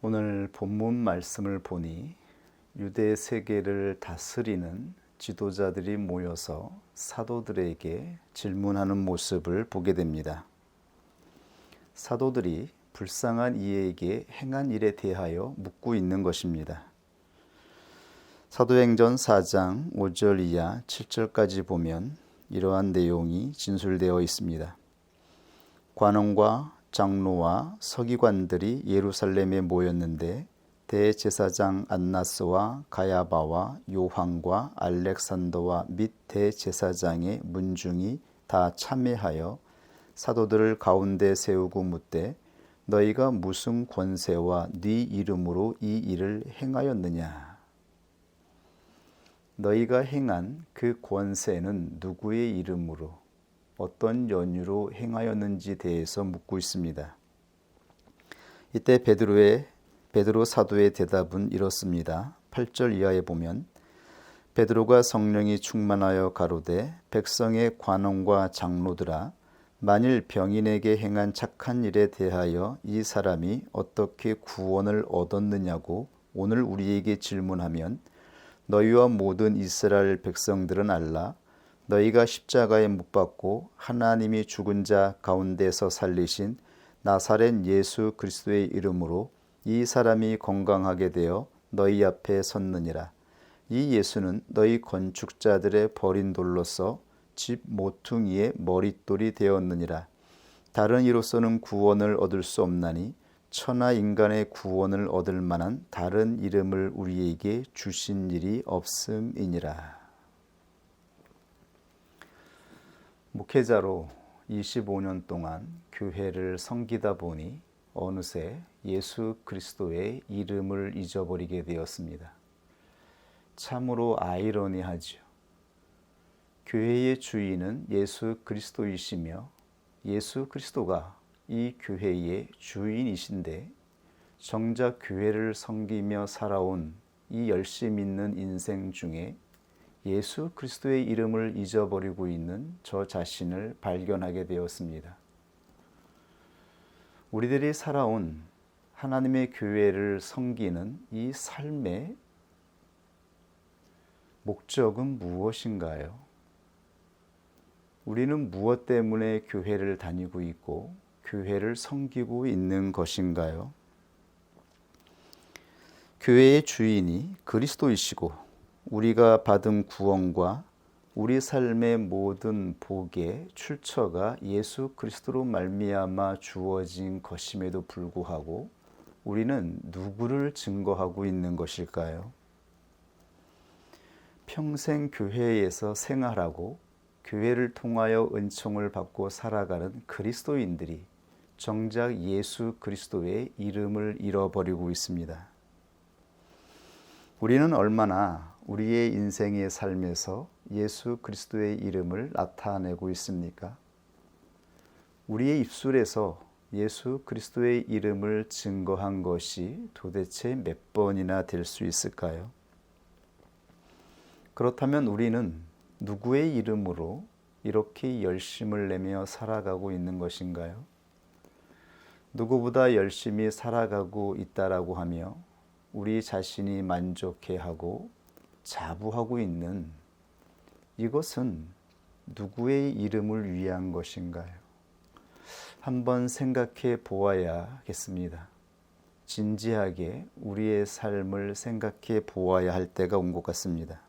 오늘 본문 말씀을 보니 유대 세계를 다스리는 지도자들이 모여서 사도들에게 질문하는 모습을 보게 됩니다. 사도들이 불쌍한 이에게 행한 일에 대하여 묻고 있는 것입니다. 사도행전 4장 5절 이하 7절까지 보면 이러한 내용이 진술되어 있습니다. 관원과 장로와 서기관들이 예루살렘에 모였는데 대제사장 안나스와 가야바와 요한과 알렉산더와 및 대제사장의 문중이 다 참회하여 사도들을 가운데 세우고 묻되 너희가 무슨 권세와 네 이름으로 이 일을 행하였느냐? 너희가 행한 그 권세는 누구의 이름으로 어떤 연유로 행하였는지 대해서 묻고 있습니다. 이때 베드로 사도의 대답은 이렇습니다. 8절 이하에 보면 베드로가 성령이 충만하여 가로되 백성의 관원과 장로들아 만일 병인에게 행한 착한 일에 대하여 이 사람이 어떻게 구원을 얻었느냐고 오늘 우리에게 질문하면 너희와 모든 이스라엘 백성들은 알라 너희가 십자가에 못 박고 하나님이 죽은 자 가운데서 살리신 나사렛 예수 그리스도의 이름으로 이 사람이 건강하게 되어 너희 앞에 섰느니라. 이 예수는 너희 건축자들의 버린 돌로서 집 모퉁이의 머릿돌이 되었느니라. 다른 이로서는 구원을 얻을 수 없나니 천하 인간의 구원을 얻을 만한 다른 이름을 우리에게 주신 일이 없음이니라. 목회자로 25년 동안 교회를 섬기다 보니 어느새 예수 그리스도의 이름을 잊어버리게 되었습니다. 참으로 아이러니하죠. 교회의 주인은 예수 그리스도이시며 예수 그리스도가 이 교회의 주인이신데 정작 교회를 섬기며 살아온 이 열심 있는 인생 중에 예수 그리스도의 이름을 잊어버리고 있는 저 자신을 발견하게 되었습니다. 우리들이 살아온 하나님의 교회를 섬기는 이 삶의 목적은 무엇인가요? 우리는 무엇 때문에 교회를 다니고 있고 교회를 섬기고 있는 것인가요? 교회의 주인이 그리스도이시고 우리가 받은 구원과 우리 삶의 모든 복의 출처가 예수 그리스도로 말미암아 주어진 것임에도 불구하고 우리는 누구를 증거하고 있는 것일까요? 평생 교회에서 생활하고 교회를 통하여 은총을 받고 살아가는 그리스도인들이 정작 예수 그리스도의 이름을 잃어버리고 있습니다. 우리는 얼마나 우리의 인생의 삶에서 예수 그리스도의 이름을 나타내고 있습니까? 우리의 입술에서 예수 그리스도의 이름을 증거한 것이 도대체 몇 번이나 될 수 있을까요? 그렇다면 우리는 누구의 이름으로 이렇게 열심을 내며 살아가고 있는 것인가요? 누구보다 열심히 살아가고 있다라고 하며 우리 자신이 만족해하고 자부하고 있는 이것은 누구의 이름을 위한 것인가요? 한번 생각해 보아야겠습니다. 진지하게 우리의 삶을 생각해 보아야 할 때가 온 것 같습니다.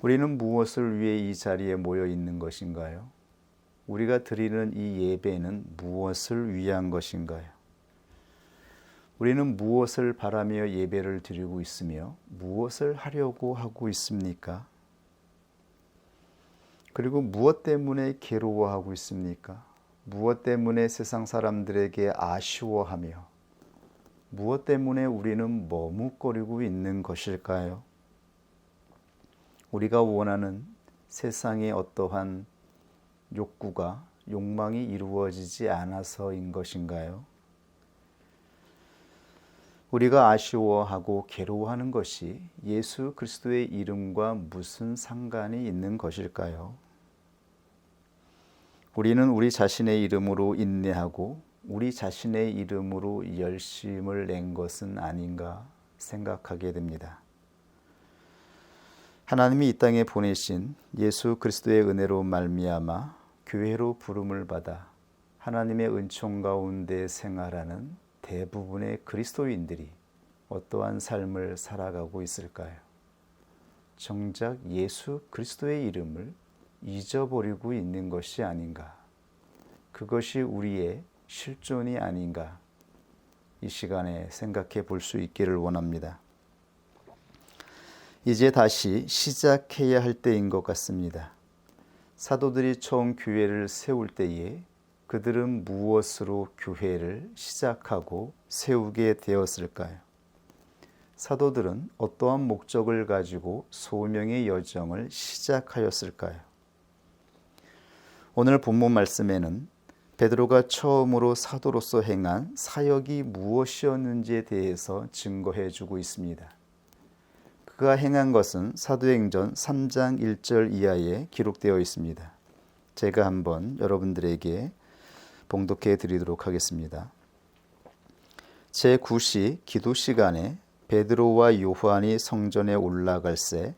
우리는 무엇을 위해 이 자리에 모여 있는 것인가요? 우리가 드리는 이 예배는 무엇을 위한 것인가요? 우리는 무엇을 바라며 예배를 드리고 있으며 무엇을 하려고 하고 있습니까? 그리고 무엇 때문에 괴로워하고 있습니까? 무엇 때문에 세상 사람들에게 아쉬워하며 무엇 때문에 우리는 머뭇거리고 있는 것일까요? 우리가 원하는 세상의 어떠한 욕구가 욕망이 이루어지지 않아서인 것인가요? 우리가 아쉬워하고 괴로워하는 것이 예수 그리스도의 이름과 무슨 상관이 있는 것일까요? 우리는 우리 자신의 이름으로 인내하고 우리 자신의 이름으로 열심을 낸 것은 아닌가 생각하게 됩니다. 하나님이 이 땅에 보내신 예수 그리스도의 은혜로 말미암아 교회로 부름을 받아 하나님의 은총 가운데 생활하는 대부분의 그리스도인들이 어떠한 삶을 살아가고 있을까요? 정작 예수 그리스도의 이름을 잊어버리고 있는 것이 아닌가? 그것이 우리의 실존이 아닌가? 이 시간에 생각해 볼 수 있기를 원합니다. 이제 다시 시작해야 할 때인 것 같습니다. 사도들이 처음 교회를 세울 때에 그들은 무엇으로 교회를 시작하고 세우게 되었을까요? 사도들은 어떠한 목적을 가지고 소명의 여정을 시작하였을까요? 오늘 본문 말씀에는 베드로가 처음으로 사도로서 행한 사역이 무엇이었는지에 대해서 증거해 주고 있습니다. 그가 행한 것은 사도행전 3장 1절 이하에 기록되어 있습니다. 제가 한번 여러분들에게 봉독해 드리도록 하겠습니다. 제9시 기도 시간에 베드로와 요한이 성전에 올라갈새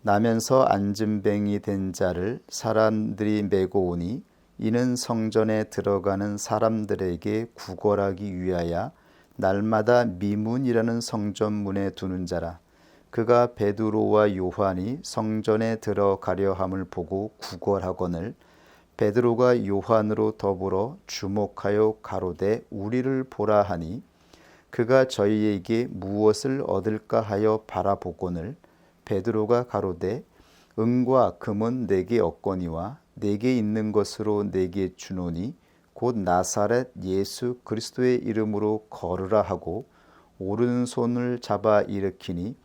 나면서 앉은뱅이 된 자를 사람들이 메고 오니 이는 성전에 들어가는 사람들에게 구걸하기 위하여 날마다 미문이라는 성전문에 두는 자라. 그가 베드로와 요한이 성전에 들어가려 함을 보고 구걸하거늘 베드로가 요한으로 더불어 주목하여 가로되 우리를 보라 하니 그가 저희에게 무엇을 얻을까 하여 바라보거늘 베드로가 가로되 은과 금은 내게 없거니와 내게 있는 것으로 내게 주노니 곧 나사렛 예수 그리스도의 이름으로 걸으라 하고 오른손을 잡아 일으키니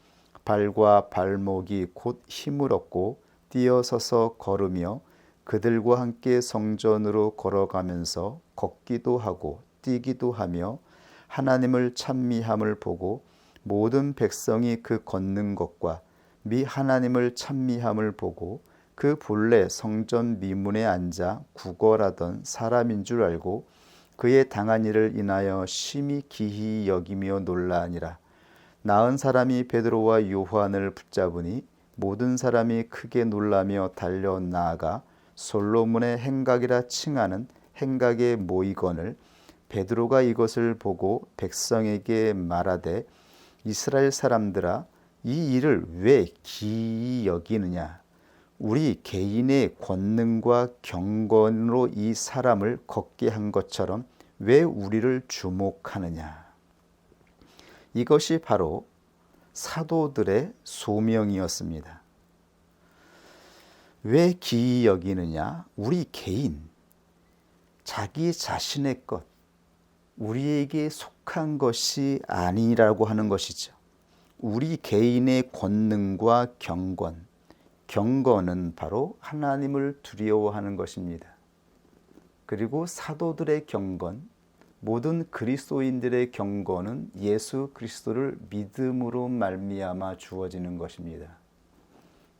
발과 발목이 곧 힘을 얻고 뛰어서서 걸으며 그들과 함께 성전으로 걸어가면서 걷기도 하고 뛰기도 하며 하나님을 찬미함을 보고 모든 백성이 그 걷는 것과 미 하나님을 찬미함을 보고 그 본래 성전 미문에 앉아 구걸하던 사람인 줄 알고 그의 당한 일을 인하여 심히 기히 여기며 놀라니라. 나은 사람이 베드로와 요한을 붙잡으니 모든 사람이 크게 놀라며 달려 나아가 솔로몬의 행각이라 칭하는 행각에 모이거늘 베드로가 이것을 보고 백성에게 말하되 이스라엘 사람들아 이 일을 왜 기이 여기느냐? 우리 개인의 권능과 경건으로 이 사람을 걷게 한 것처럼 왜 우리를 주목하느냐? 이것이 바로 사도들의 소명이었습니다. 왜 기이 여기느냐? 우리 개인, 자기 자신의 것, 우리에게 속한 것이 아니라고 하는 것이죠. 우리 개인의 권능과 경건, 경건은 바로 하나님을 두려워하는 것입니다. 그리고 사도들의 경건, 모든 그리스도인들의 경건은 예수 그리스도를 믿음으로 말미암아 주어지는 것입니다.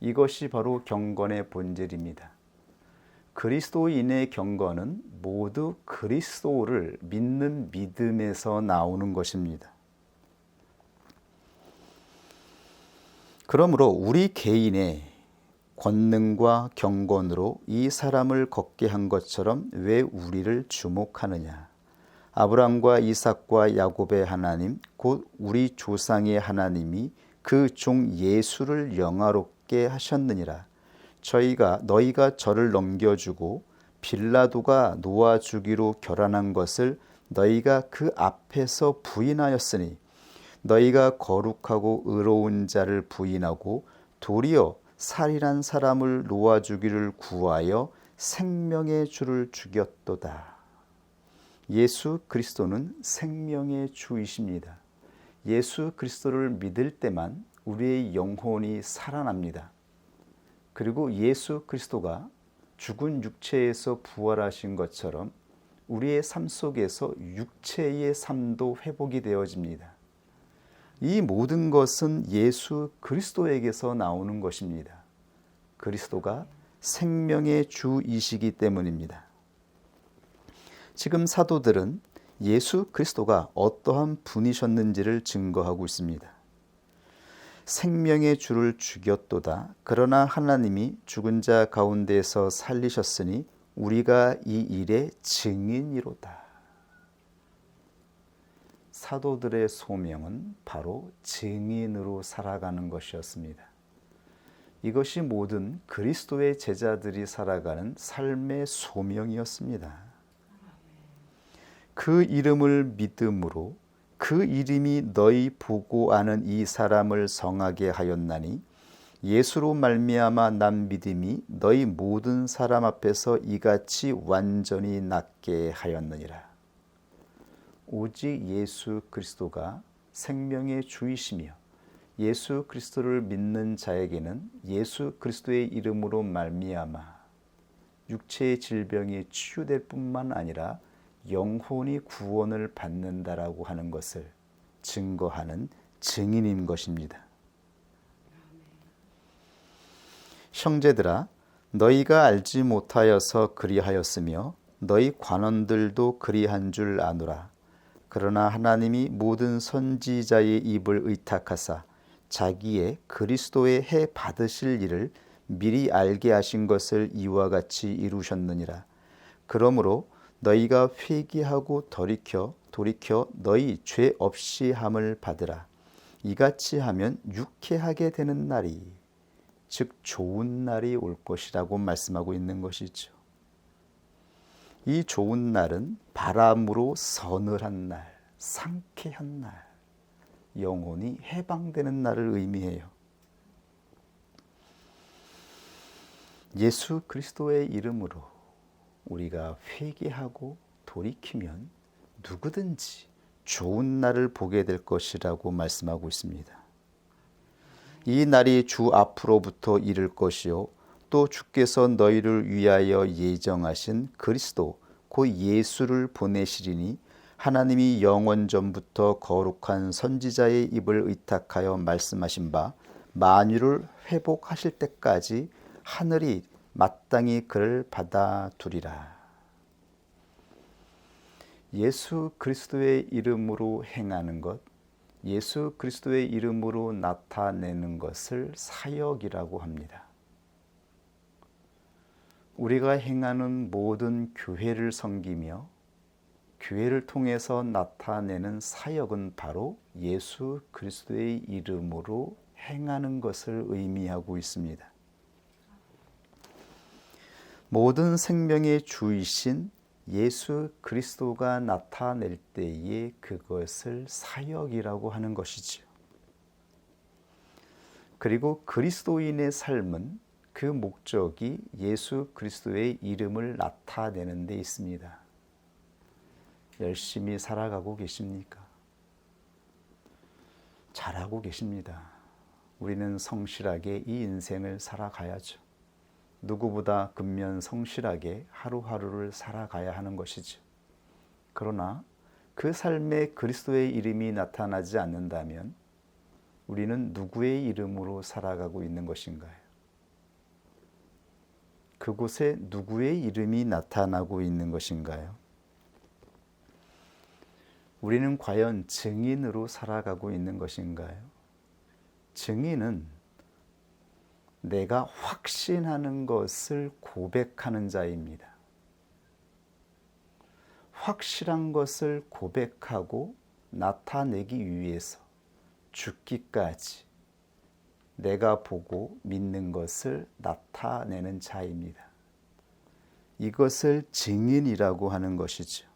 이것이 바로 경건의 본질입니다. 그리스도인의 경건은 모두 그리스도를 믿는 믿음에서 나오는 것입니다. 그러므로 우리 개인의 권능과 경건으로 이 사람을 걷게 한 것처럼 왜 우리를 주목하느냐? 아브라함과 이삭과 야곱의 하나님, 곧 우리 조상의 하나님이 그 종 예수를 영화롭게 하셨느니라. 너희가 저를 넘겨주고 빌라도가 놓아주기로 결단한 것을 너희가 그 앞에서 부인하였으니 너희가 거룩하고 의로운 자를 부인하고 도리어 살인한 사람을 놓아주기를 구하여 생명의 주를 죽였도다. 예수 그리스도는 생명의 주이십니다. 예수 그리스도를 믿을 때만 우리의 영혼이 살아납니다. 그리고 예수 그리스도가 죽은 육체에서 부활하신 것처럼 우리의 삶 속에서 육체의 삶도 회복이 되어집니다. 이 모든 것은 예수 그리스도에게서 나오는 것입니다. 그리스도가 생명의 주이시기 때문입니다. 지금 사도들은 예수 그리스도가 어떠한 분이셨는지를 증거하고 있습니다. 생명의 주를 죽였도다. 그러나 하나님이 죽은 자 가운데서 살리셨으니 우리가 이 일의 증인이로다. 사도들의 소명은 바로 증인으로 살아가는 것이었습니다. 이것이 모든 그리스도의 제자들이 살아가는 삶의 소명이었습니다. 그 이름을 믿음으로 그 이름이 너희 보고 아는 이 사람을 성하게 하였나니 예수로 말미암아 난 믿음이 너희 모든 사람 앞에서 이같이 완전히 낫게 하였느니라. 오직 예수 그리스도가 생명의 주이시며 예수 그리스도를 믿는 자에게는 예수 그리스도의 이름으로 말미암아 육체의 질병이 치유될 뿐만 아니라 영혼이 구원을 받는다라고 하는 것을 증거하는 증인인 것입니다. 형제들아, 너희가 알지 못하여서 그리하였으며 너희 관원들도 그리한 줄 아노라. 그러나 하나님이 모든 선지자의 입을 의탁하사 자기의 그리스도의 해 받으실 일을 미리 알게 하신 것을 이와 같이 이루셨느니라. 그러므로 너희가 회개하고 돌이켜 너희 죄 없이 함을 받으라. 이같이 하면 유쾌하게 되는 날이 즉 좋은 날이 올 것이라고 말씀하고 있는 것이죠. 이 좋은 날은 바람으로 서늘한 날, 상쾌한 날, 영혼이 해방되는 날을 의미해요. 예수 그리스도의 이름으로 우리가 회개하고 돌이키면 누구든지 좋은 날을 보게 될 것이라고 말씀하고 있습니다. 이 날이 주 앞으로부터 이를 것이요 또 주께서 너희를 위하여 예정하신 그리스도 곧 예수를 보내시리니 하나님이 영원 전부터 거룩한 선지자의 입을 의탁하여 말씀하신 바 만유를 회복하실 때까지 하늘이 마땅히 그를 받아두리라. 예수 그리스도의 이름으로 행하는 것, 예수 그리스도의 이름으로 나타내는 것을 사역이라고 합니다. 우리가 행하는 모든 교회를 섬기며 교회를 통해서 나타내는 사역은 바로 예수 그리스도의 이름으로 행하는 것을 의미하고 있습니다. 모든 생명의 주이신 예수 그리스도가 나타낼 때에 그것을 사역이라고 하는 것이지요. 그리고 그리스도인의 삶은 그 목적이 예수 그리스도의 이름을 나타내는 데 있습니다. 열심히 살아가고 계십니까? 잘하고 계십니다. 우리는 성실하게 이 인생을 살아가야죠. 누구보다 근면 성실하게 하루하루를 살아가야 하는 것이죠. 그러나 그 삶에 그리스도의 이름이 나타나지 않는다면 우리는 누구의 이름으로 살아가고 있는 것인가요? 그곳에 누구의 이름이 나타나고 있는 것인가요? 우리는 과연 증인으로 살아가고 있는 것인가요? 증인은 내가 확신하는 것을 고백하는 자입니다. 확실한 것을 고백하고 나타내기 위해서 죽기까지 내가 보고 믿는 것을 나타내는 자입니다. 이것을 증인이라고 하는 것이죠.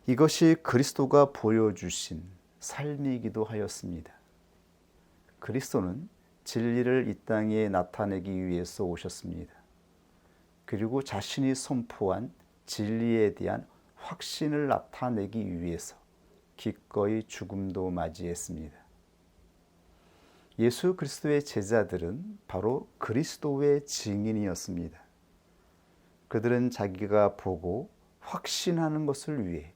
이것이 그리스도가 보여주신 삶이기도 하였습니다. 그리스도는 진리를 이 땅에 나타내기 위해서 오셨습니다. 그리고 자신이 선포한 진리에 대한 확신을 나타내기 위해서 기꺼이 죽음도 맞이했습니다. 예수 그리스도의 제자들은 바로 그리스도의 증인이었습니다. 그들은 자기가 보고 확신하는 것을 위해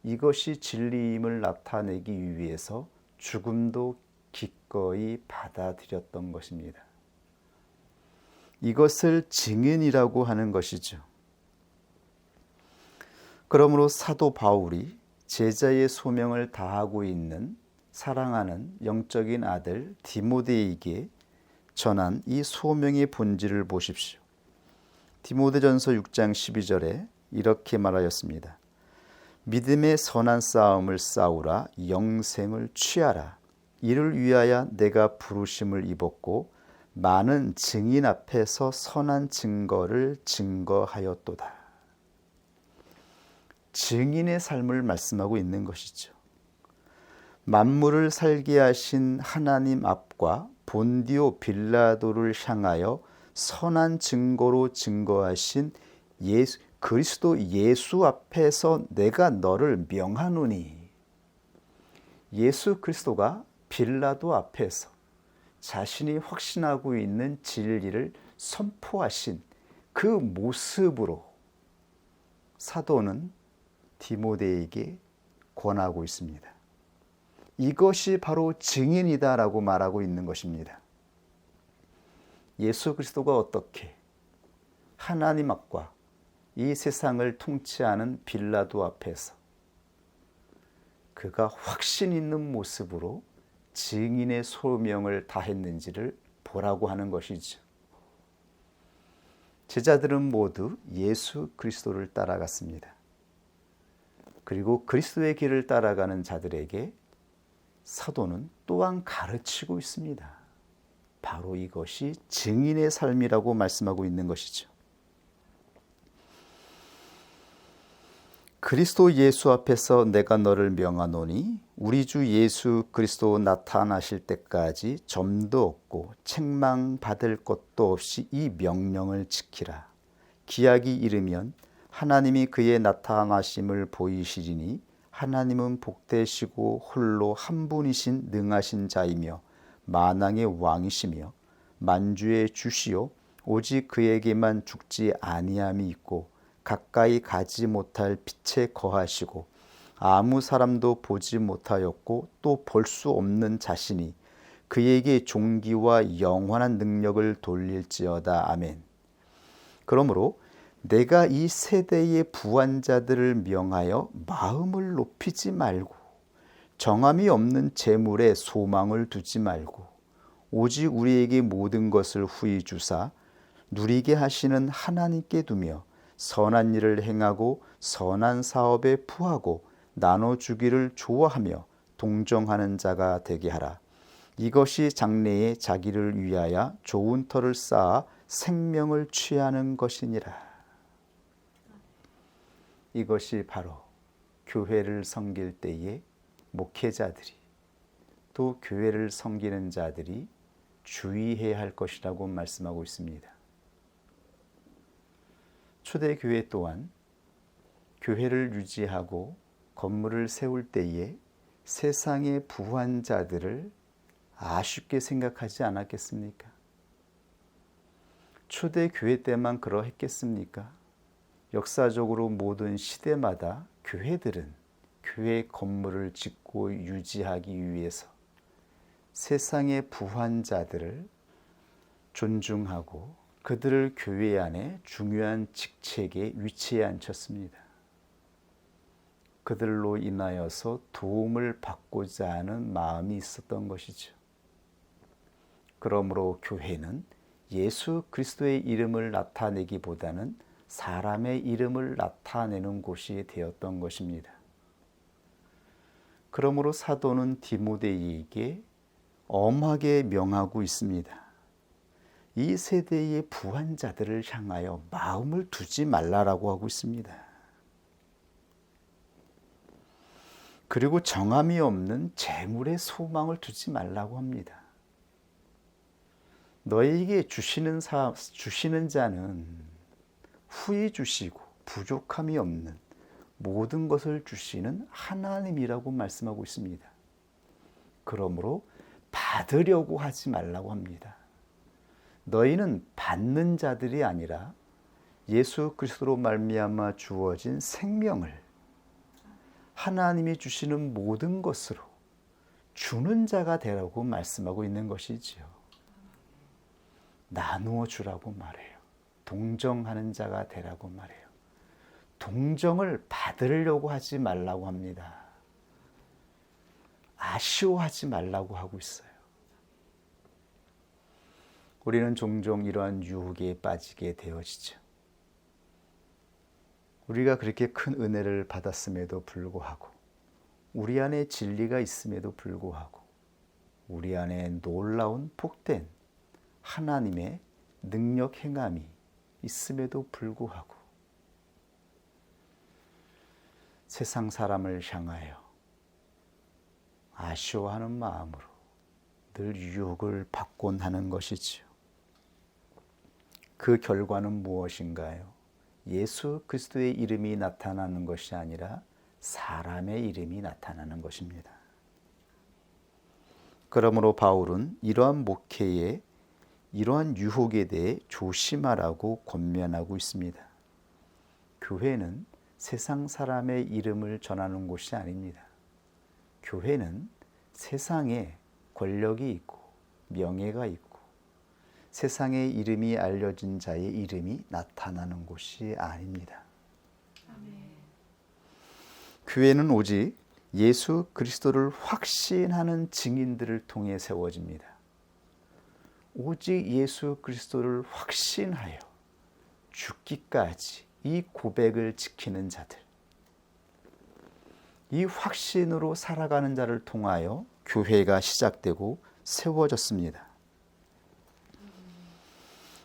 이것이 진리임을 나타내기 위해서 죽음도 기꺼이 받아들였던 것입니다. 이것을 증인이라고 하는 것이죠. 그러므로 사도 바울이 제자의 소명을 다하고 있는 사랑하는 영적인 아들 디모데에게 전한 이 소명의 본질을 보십시오. 디모데전서 6장 12절에 이렇게 말하였습니다. 믿음의 선한 싸움을 싸우라, 영생을 취하라. 이를 위하여 내가 부르심을 입었고 많은 증인 앞에서 선한 증거를 증거하였도다. 증인의 삶을 말씀하고 있는 것이죠. 만물을 살게 하신 하나님 앞과 본디오 빌라도를 향하여 선한 증거로 증거하신 그리스도 예수 앞에서 내가 너를 명하노니. 예수 그리스도가 빌라도 앞에서 자신이 확신하고 있는 진리를 선포하신 그 모습으로 사도는 디모데에게 권하고 있습니다. 이것이 바로 증인이다라고 말하고 있는 것입니다. 예수 그리스도가 어떻게 하나님 앞과 이 세상을 통치하는 빌라도 앞에서 그가 확신 있는 모습으로 증인의 소명을 다했는지를 보라고 하는 것이죠. 제자들은 모두 예수 그리스도를 따라갔습니다. 그리고 그리스도의 길을 따라가는 자들에게 사도는 또한 가르치고 있습니다. 바로 이것이 증인의 삶이라고 말씀하고 있는 것이죠. 그리스도 예수 앞에서 내가 너를 명하노니 우리 주 예수 그리스도 나타나실 때까지 점도 없고 책망받을 것도 없이 이 명령을 지키라. 기약이 이르면 하나님이 그의 나타나심을 보이시리니 하나님은 복되시고 홀로 한 분이신 능하신 자이며 만왕의 왕이시며 만주의 주시요 오직 그에게만 죽지 아니함이 있고 가까이 가지 못할 빛에 거하시고 아무 사람도 보지 못하였고 또 볼 수 없는 자신이 그에게 존귀와 영원한 능력을 돌릴지어다. 아멘. 그러므로 내가 이 세대의 부한자들을 명하여 마음을 높이지 말고 정함이 없는 재물에 소망을 두지 말고 오직 우리에게 모든 것을 후히 주사 누리게 하시는 하나님께 두며 선한 일을 행하고 선한 사업에 부하고 나눠주기를 좋아하며 동정하는 자가 되게 하라. 이것이 장래에 자기를 위하여 좋은 터를 쌓아 생명을 취하는 것이니라. 이것이 바로 교회를 섬길 때의 목회자들이 또 교회를 섬기는 자들이 주의해야 할 것이라고 말씀하고 있습니다. 초대교회 또한 교회를 유지하고 건물을 세울 때에 세상의 부한 자들을 아쉽게 생각하지 않았겠습니까? 초대교회 때만 그러했겠습니까? 역사적으로 모든 시대마다 교회들은 교회 건물을 짓고 유지하기 위해서 세상의 부한 자들을 존중하고 그들을 교회 안에 중요한 직책에 위치해 앉혔습니다. 그들로 인하여서 도움을 받고자 하는 마음이 있었던 것이죠. 그러므로 교회는 예수 그리스도의 이름을 나타내기보다는 사람의 이름을 나타내는 곳이 되었던 것입니다. 그러므로 사도는 디모데에게 엄하게 명하고 있습니다. 이 세대의 부한 자들을 향하여 마음을 두지 말라라고 하고 있습니다. 그리고 정함이 없는 재물에 소망을 두지 말라고 합니다. 너에게 주시는 자는 후히 주시고 부족함이 없는 모든 것을 주시는 하나님이라고 말씀하고 있습니다. 그러므로 받으려고 하지 말라고 합니다. 너희는 받는 자들이 아니라 예수 그리스도로 말미암아 주어진 생명을 하나님이 주시는 모든 것으로 주는 자가 되라고 말씀하고 있는 것이지요. 나누어 주라고 말해요. 동정하는 자가 되라고 말해요. 동정을 받으려고 하지 말라고 합니다. 아쉬워하지 말라고 하고 있어요. 우리는 종종 이러한 유혹에 빠지게 되어지죠. 우리가 그렇게 큰 은혜를 받았음에도 불구하고, 우리 안에 진리가 있음에도 불구하고, 우리 안에 놀라운 복된 하나님의 능력 행함이 있음에도 불구하고 세상 사람을 향하여 아쉬워하는 마음으로 늘 유혹을 받곤 하는 것이지요. 그 결과는 무엇인가요? 예수 그리스도의 이름이 나타나는 것이 아니라 사람의 이름이 나타나는 것입니다. 그러므로 바울은 이러한 목회에 이러한 유혹에 대해 조심하라고 권면하고 있습니다. 교회는 세상 사람의 이름을 전하는 곳이 아닙니다. 교회는 세상에 권력이 있고 명예가 있고 세상의 이름이 알려진 자의 이름이 나타나는 곳이 아닙니다. 아멘. 교회는 오직 예수 그리스도를 확신하는 증인들을 통해 세워집니다. 오직 예수 그리스도를 확신하여 죽기까지 이 고백을 지키는 자들, 이 확신으로 살아가는 자를 통하여 교회가 시작되고 세워졌습니다.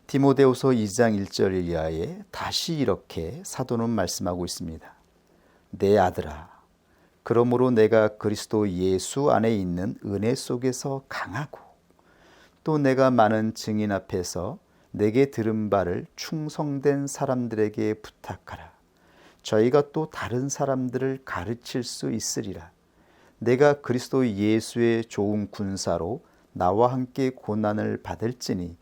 디모데후서 2장 1절 이하에 다시 이렇게 사도는 말씀하고 있습니다. 내 아들아, 그러므로 내가 그리스도 예수 안에 있는 은혜 속에서 강하고 또 내가 많은 증인 앞에서 내게 들은 바를 충성된 사람들에게 부탁하라. 저희가 또 다른 사람들을 가르칠 수 있으리라. 내가 그리스도 예수의 좋은 군사로 나와 함께 고난을 받을지니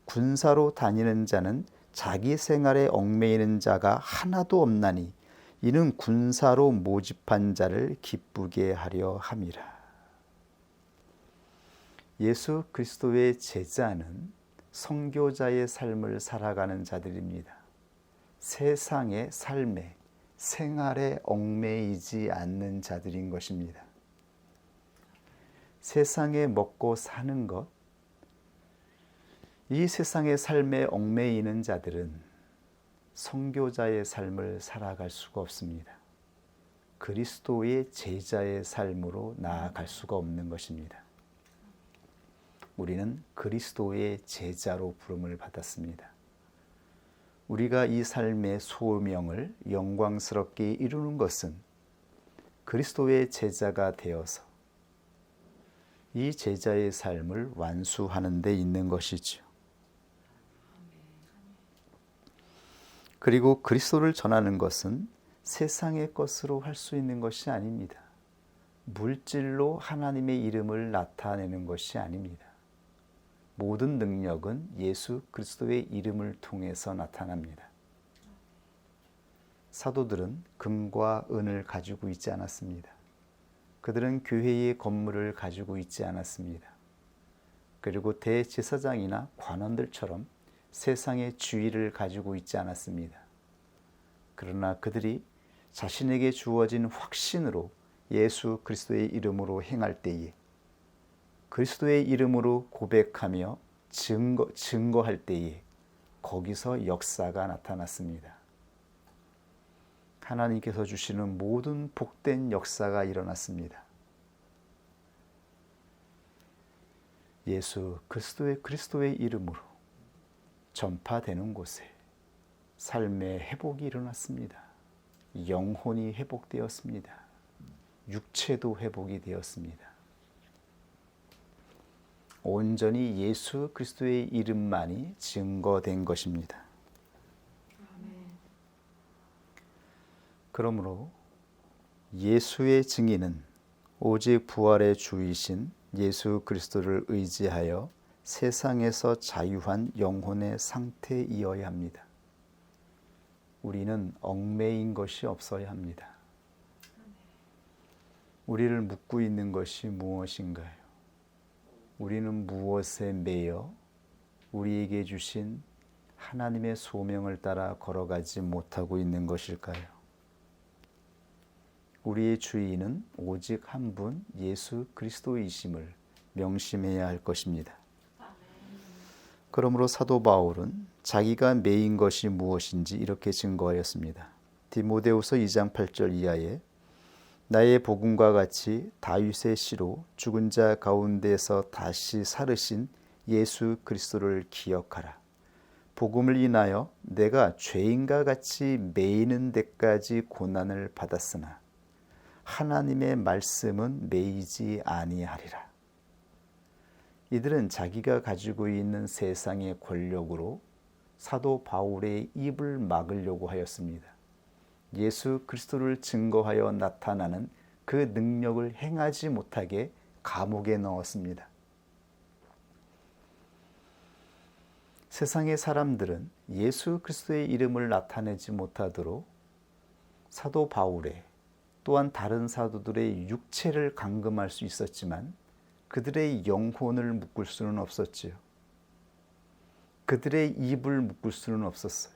군사로 다니는 자는 자기 생활에 얽매이는 자가 하나도 없나니 이는 군사로 모집한 자를 기쁘게 하려 함이라. 예수 그리스도의 제자는 선교자의 삶을 살아가는 자들입니다. 세상의 삶에 생활에 얽매이지 않는 자들인 것입니다. 세상에 먹고 사는 것, 이 세상의 삶에 얽매이는 자들은 선교자의 삶을 살아갈 수가 없습니다. 그리스도의 제자의 삶으로 나아갈 수가 없는 것입니다. 우리는 그리스도의 제자로 부름을 받았습니다. 우리가 이 삶의 소명을 영광스럽게 이루는 것은 그리스도의 제자가 되어서 이 제자의 삶을 완수하는 데 있는 것이죠. 그리고 그리스도를 전하는 것은 세상의 것으로 할 수 있는 것이 아닙니다. 물질로 하나님의 이름을 나타내는 것이 아닙니다. 모든 능력은 예수 그리스도의 이름을 통해서 나타납니다. 사도들은 금과 은을 가지고 있지 않았습니다. 그들은 교회의 건물을 가지고 있지 않았습니다. 그리고 대제사장이나 관원들처럼 세상의 지위를 가지고 있지 않았습니다. 그러나 그들이 자신에게 주어진 확신으로 예수 그리스도의 이름으로 행할 때에 그리스도의 이름으로 고백하며 증거할 때에 거기서 역사가 나타났습니다. 하나님께서 주시는 모든 복된 역사가 일어났습니다. 예수 그리스도의 이름으로 전파되는 곳에 삶의 회복이 일어났습니다. 영혼이 회복되었습니다. 육체도 회복이 되었습니다. 온전히 예수 그리스도의 이름만이 증거된 것입니다. 그러므로 예수의 증인은 오직 부활의 주이신 예수 그리스도를 의지하여 세상에서 자유한 영혼의 상태이어야 합니다. 우리는 얽매인 것이 없어야 합니다. 우리를 묶고 있는 것이 무엇인가요? 우리는 무엇에 매여 우리에게 주신 하나님의 소명을 따라 걸어가지 못하고 있는 것일까요? 우리의 주인은 오직 한 분 예수 그리스도이심을 명심해야 할 것입니다. 그러므로 사도 바울은 자기가 매인 것이 무엇인지 이렇게 증거하였습니다. 디모데후서 2장 8절 이하에 나의 복음과 같이 다윗의 씨로 죽은 자 가운데서 다시 살으신 예수 그리스도를 기억하라. 복음을 인하여 내가 죄인과 같이 매이는 데까지 고난을 받았으나 하나님의 말씀은 매이지 아니하리라. 이들은 자기가 가지고 있는 세상의 권력으로 사도 바울의 입을 막으려고 하였습니다. 예수 그리스도를 증거하여 나타나는 그 능력을 행하지 못하게 감옥에 넣었습니다. 세상의 사람들은 예수 그리스도의 이름을 나타내지 못하도록 사도 바울의 또한 다른 사도들의 육체를 감금할 수 있었지만 그들의 영혼을 묶을 수는 없었지요. 그들의 입을 묶을 수는 없었어요.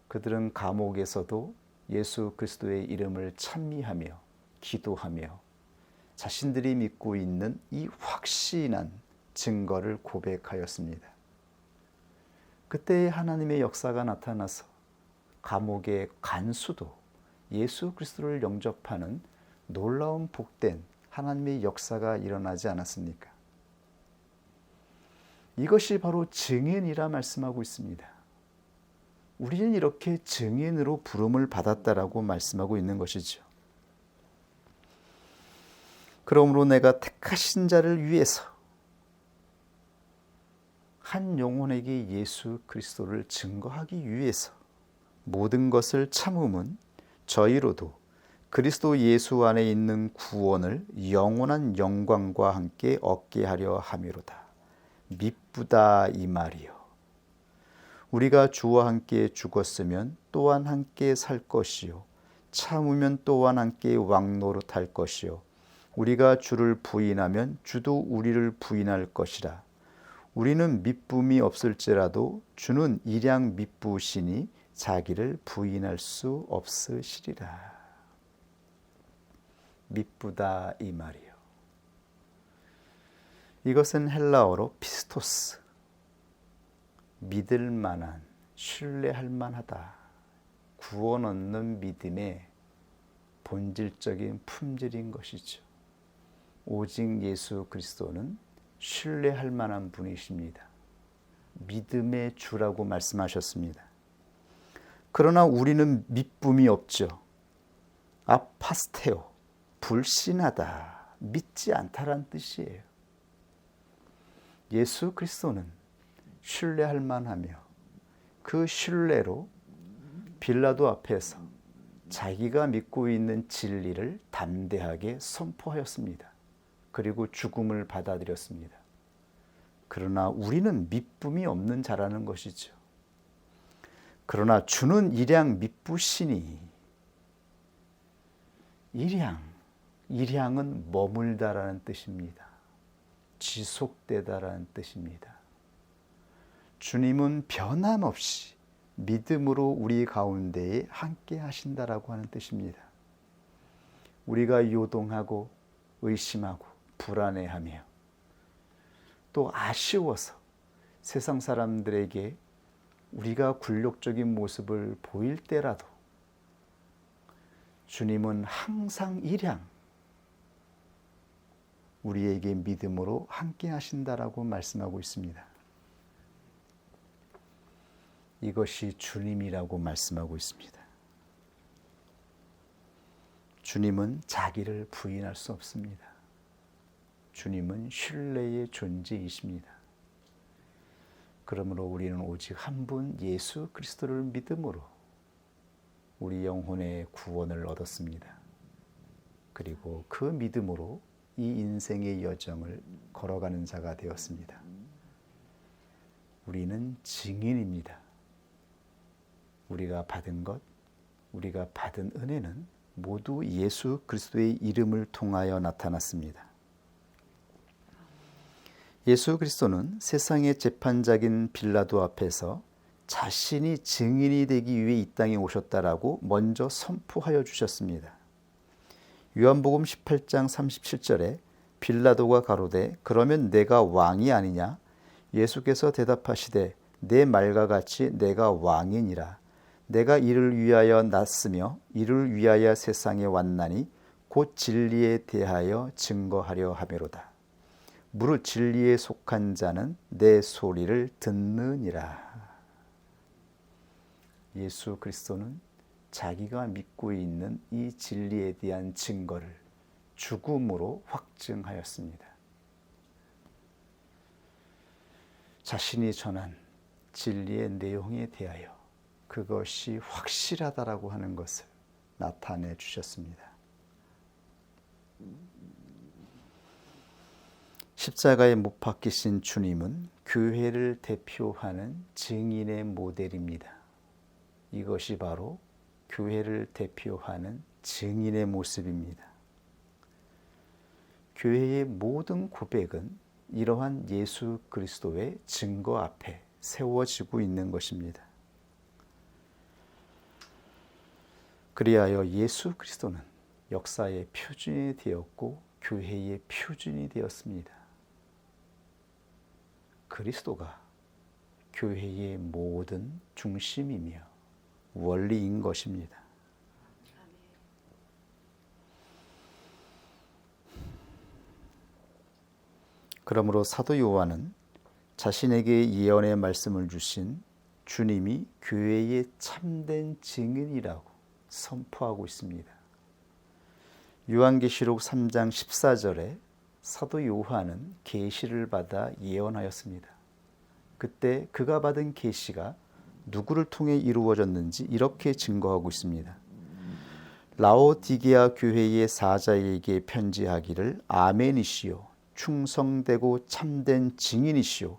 그들은 감옥에서도 예수 그리스도의 이름을 찬미하며 기도하며 자신들이 믿고 있는 이 확신한 증거를 고백하였습니다. 그때 하나님의 역사가 나타나서 감옥의 간수도 예수 그리스도를 영접하는 놀라운 복된 하나님의 역사가 일어나지 않았습니까? 이것이 바로 증인이라 말씀하고 있습니다. 우리는 이렇게 증인으로 부름을 받았다라고 말씀하고 있는 것이죠. 그러므로 내가 택하신 자를 위해서 한 영혼에게 예수 그리스도를 증거하기 위해서 모든 것을 참음은 저희로도 그리스도 예수 안에 있는 구원을 영원한 영광과 함께 얻게 하려 함이로다. 미쁘다 이 말이요. 우리가 주와 함께 죽었으면 또한 함께 살 것이요. 참으면 또한 함께 왕노릇할 것이요. 우리가 주를 부인하면 주도 우리를 부인할 것이라. 우리는 미쁨이 없을지라도 주는 일양 미쁘시니 자기를 부인할 수 없으시리라. 미쁘다 이 말이요. 이것은 헬라어로 피스토스, 믿을 만한, 신뢰할 만하다, 구원 얻는 믿음의 본질적인 품질인 것이죠. 오직 예수 그리스도는 신뢰할 만한 분이십니다. 믿음의 주라고 말씀하셨습니다. 그러나 우리는 믿음이 없죠. 아파스테오, 불신하다, 믿지 않다란 뜻이에요. 예수 그리스도는 신뢰할 만하며 그 신뢰로 빌라도 앞에서 자기가 믿고 있는 진리를 담대하게 선포하였습니다. 그리고 죽음을 받아들였습니다. 그러나 우리는 믿음이 없는 자라는 것이죠. 그러나 주는 일양 미쁘시니, 일양은 머물다라는 뜻입니다. 지속되다라는 뜻입니다. 주님은 변함없이 믿음으로 우리 가운데에 함께 하신다라고 하는 뜻입니다. 우리가 요동하고 의심하고 불안해하며 또 아쉬워서 세상 사람들에게 우리가 굴욕적인 모습을 보일 때라도 주님은 항상 우리에게 믿음으로 함께 하신다라고 말씀하고 있습니다. 이것이 주님이라고 말씀하고 있습니다. 주님은 자기를 부인할 수 없습니다. 주님은 신뢰의 존재이십니다. 그러므로 우리는 오직 한 분 예수 그리스도를 믿음으로 우리 영혼의 구원을 얻었습니다. 그리고 그 믿음으로 이 인생의 여정을 걸어가는 자가 되었습니다. 우리는 증인입니다. 우리가 받은 것, 우리가 받은 은혜는 모두 예수 그리스도의 이름을 통하여 나타났습니다. 예수 그리스도는 세상의 재판장인 빌라도 앞에서 자신이 증인이 되기 위해 이 땅에 오셨다라고 먼저 선포하여 주셨습니다. 요한복음 18장 37절에 빌라도가 가로되 그러면 내가 왕이 아니냐? 예수께서 대답하시되 내 말과 같이 내가 왕이니라. 내가 이를 위하여 났으며 이를 위하여 세상에 왔나니 곧 진리에 대하여 증거하려 하매로다. 무릇 진리에 속한 자는 내 소리를 듣느니라. 예수 그리스도는 자기가 믿고 있는 이 진리에 대한 증거를 죽음으로 확증하였습니다. 자신이 전한 진리의 내용에 대하여 그것이 확실하다라고 하는 것을 나타내 주셨습니다. 십자가에 못 박히신 주님은 교회를 대표하는 증인의 모델입니다. 이것이 바로 교회를 대표하는 증인의 모습입니다. 교회의 모든 고백은 이러한 예수 그리스도의 증거 앞에 세워지고 있는 것입니다. 그리하여 예수 그리스도는 역사의 표준이 되었고 교회의 표준이 되었습니다. 그리스도가 교회의 모든 중심이며 원리인 것입니다. 그러므로 사도 요한은 자신에게 예언의 말씀을 주신 주님이 교회의 참된 증인이라고 선포하고 있습니다. 요한계시록 3장 14절에 사도 요한은 계시를 받아 예언하였습니다. 그때 그가 받은 계시가 누구를 통해 이루어졌는지 이렇게 증거하고 있습니다. 라오디게아 교회의 사자에게 편지하기를 아멘이시요 충성되고 참된 증인이시요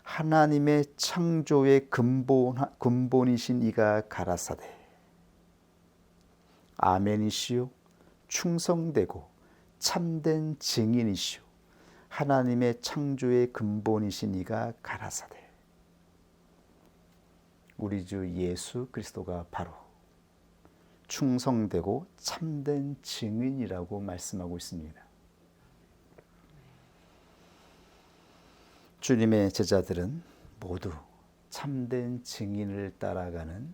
하나님의 창조의 근본이신 이가 가라사대 아멘이시요 충성되고 참된 증인이시요 하나님의 창조의 근본이신 이가 가라사대. 우리 주 예수 그리스도가 바로 충성되고 참된 증인이라고 말씀하고 있습니다. 주님의 제자들은 모두 참된 증인을 따라가는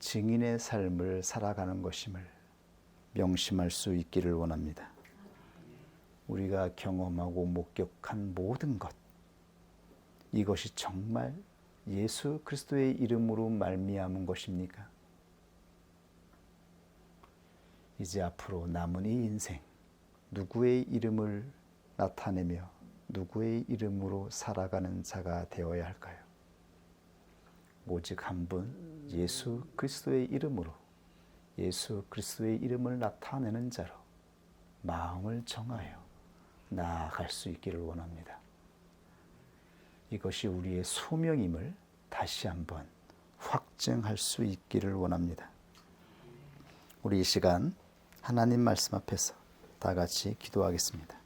증인의 삶을 살아가는 것임을 명심할 수 있기를 원합니다. 우리가 경험하고 목격한 모든 것, 이것이 정말 예수 그리스도의 이름으로 말미암은 것입니까? 이제 앞으로 남은 이 인생, 누구의 이름을 나타내며 누구의 이름으로 살아가는 자가 되어야 할까요? 오직 한 분 예수 그리스도의 이름으로 예수 그리스도의 이름을 나타내는 자로 마음을 정하여 나아갈 수 있기를 원합니다. 이것이 우리의 소명임을 다시 한번 확증할 수 있기를 원합니다. 우리 이 시간 하나님 말씀 앞에서 다 같이 기도하겠습니다.